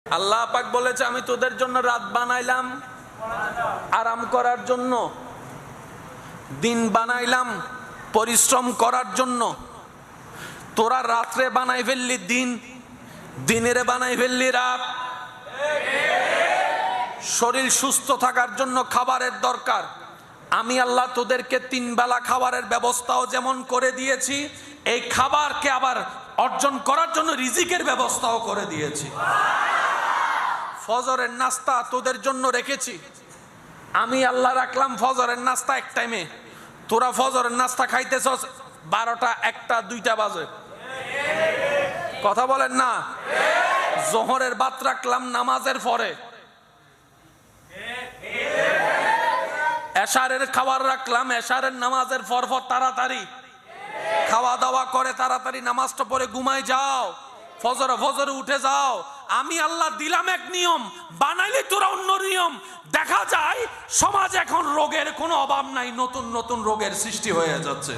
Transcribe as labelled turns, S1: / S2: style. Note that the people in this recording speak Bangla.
S1: আল্লাহ পাক বলেছে আমি তোদের জন্য রাত বানাইলাম আরাম করার জন্য, দিন বানাইলাম পরিশ্রম করার জন্য। তোরা রাত্রে বানাই ফেললি দিন, দিনের বানাই ফেললি রাত। শরীর সুস্থ থাকার জন্য খাবারের দরকার। আমি আল্লাহ তোদেরকে 3 বেলা খাবারের ব্যবস্থাও যেমন করে দিয়েছি, এই খাবারকে আবার অর্জন করার জন্য রিজিকের ব্যবস্থাও করে দিয়েছি। ফজরের নাস্তা তোদের জন্য রেখেছি। আমি আল্লাহ রাখলাম ফজরের নাস্তা এক টাইমে। তোরা ফজরের নাস্তা খাইতেছস 12টা 1টা 2টা বাজে। কথা বলেন না? জোহরের ভাত রাখলাম নামাজের পরে, এশারের খাবার রাখলাম এশারের নামাজের পর তাড়াতাড়ি খাওয়া দাওয়া করে তাড়াতাড়ি নামাজটা পড়ে ঘুমাই যাও, ফজরে উঠে যাও। আমি আল্লাহ দিলাম এক নিয়ম, বানাইলে তোরা অন্য নিয়ম। দেখা যায় সমাজ এখন রোগের কোনো অভাব নাই, নতুন নতুন রোগের সৃষ্টি হয়ে যাচ্ছে।